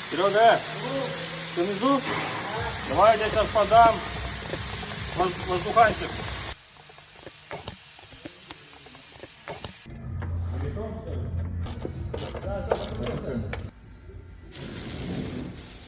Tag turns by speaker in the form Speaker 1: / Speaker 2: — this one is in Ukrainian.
Speaker 1: Серега, ты внизу? Давай я сейчас подам воздуханчик. Да,